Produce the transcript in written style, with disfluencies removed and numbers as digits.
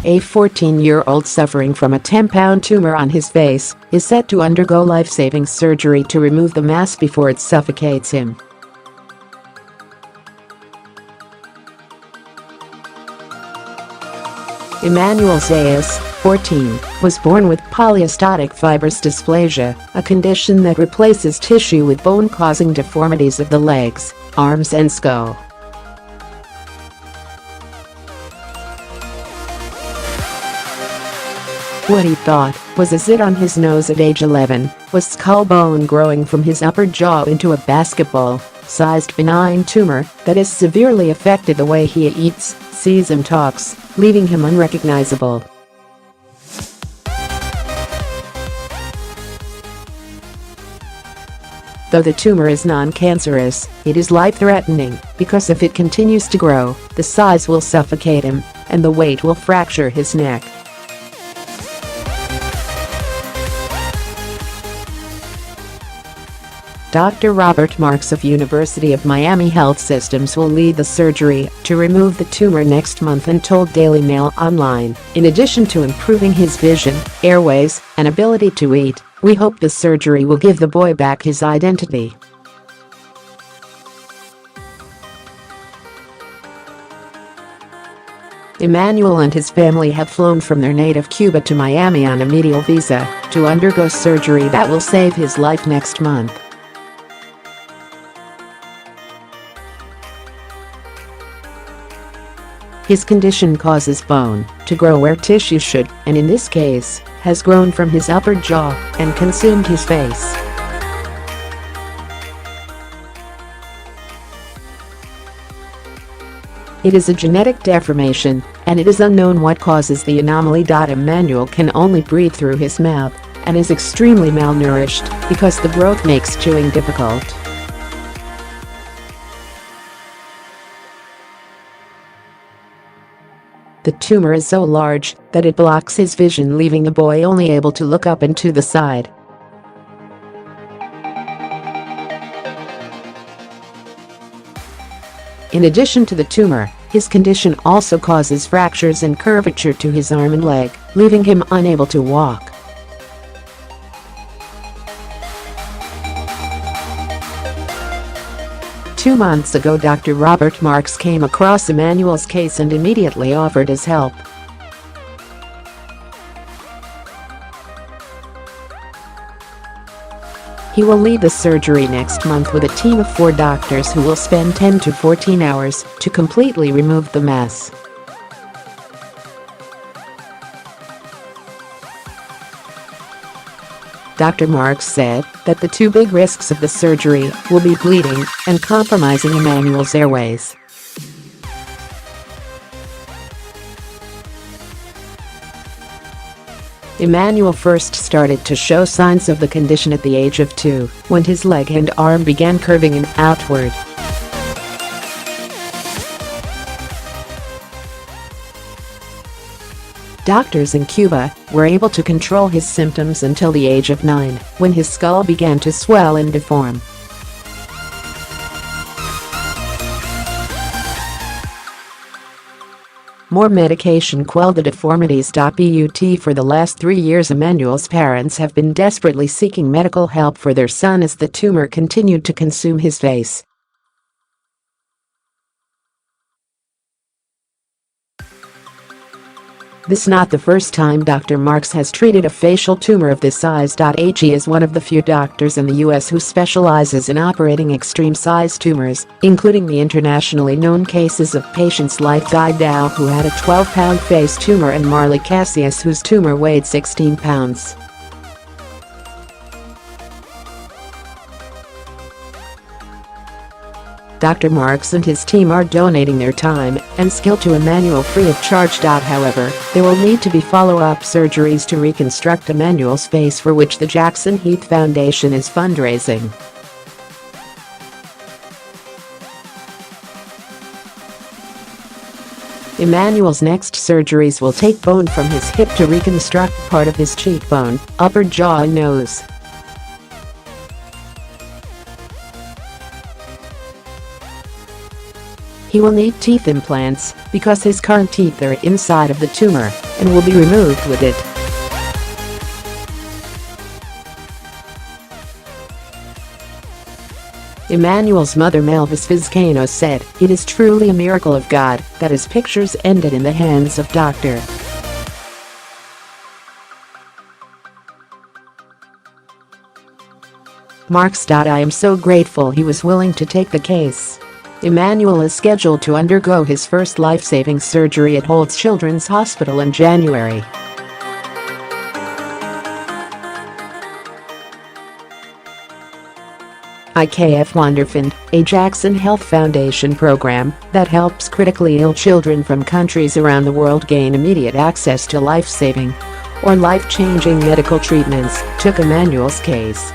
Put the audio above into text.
a 14-year-old suffering from a 10-pound tumor on his face, is set to undergo life-saving surgery to remove the mass before it suffocates him. Emmanuel Zayas, 14, was born with polyostotic fibrous dysplasia, a condition that replaces tissue with bone causing deformities of the legs, arms and skull. What he thought was a zit on his nose at age 11 was skull bone growing from his upper jaw into a basketball-sized benign tumor that has severely affected the way he eats, sees and talks, leaving him unrecognizable. Though the tumor is non-cancerous, it is life-threatening because if it continues to grow, the size will suffocate him and the weight will fracture his neck. Dr. Robert Marks of University of Miami Health Systems will lead the surgery to remove the tumor next month and told Daily Mail Online. In addition to improving his vision, airways, and ability to eat, we hope the surgery will give the boy back his identity. Emmanuel and his family have flown from their native Cuba to Miami on a medical visa to undergo surgery that will save his life next month. His condition causes bone to grow where tissue should, and in this case, has grown from his upper jaw and consumed his face. It is a genetic deformation, and it is unknown what causes the anomaly. Emmanuel can only breathe through his mouth and is extremely malnourished because the growth makes chewing difficult. The tumor is so large that it blocks his vision, leaving the boy only able to look up and to the side. In addition to the tumor, his condition also causes fractures and curvature to his arm and leg, leaving him unable to walk. 2 months ago, Dr. Robert Marks came across Emmanuel's case and immediately offered his help. He will lead the surgery next month with a team of 4 doctors who will spend 10 to 14 hours to completely remove the mass. Dr. Marks said that the 2 big risks of the surgery will be bleeding and compromising Emmanuel's airways. Emmanuel first started to show signs of the condition at the age of 2, when his leg and arm began curving in outward. Doctors in Cuba were able to control his symptoms until the age of 9, when his skull began to swell and deform. More medication quelled the deformities. But for the last 3 years, Emmanuel's parents have been desperately seeking medical help for their son as the tumor continued to consume his face. This is not the first time Dr. Marks has treated a facial tumor of this size. He is one of the few doctors in the U.S. who specializes in operating extreme-size tumors, including the internationally known cases of patients like Guy Dow, who had a 12-pound face tumor, and Marley Cassius, whose tumor weighed 16 pounds. Dr. Marks and his team are donating their time and skill to Emmanuel free of charge. However, there will need to be follow-up surgeries to reconstruct Emmanuel's face, for which the Jackson Heath Foundation is fundraising. Emmanuel's next surgeries will take bone from his hip to reconstruct part of his cheekbone, upper jaw and nose. He will need teeth implants because his current teeth are inside of the tumor. and will be removed with it. Emmanuel's mother Melvis Vizcaino said, "It is truly a miracle of God that his pictures ended in the hands of Dr. Marks. I am so grateful he was willing to take the case." Emmanuel is scheduled to undergo his first life-saving surgery at Holt's Children's Hospital in January. IKF Wonderfund, a Jackson Health Foundation program that helps critically ill children from countries around the world gain immediate access to life-saving or life-changing medical treatments, took Emmanuel's case.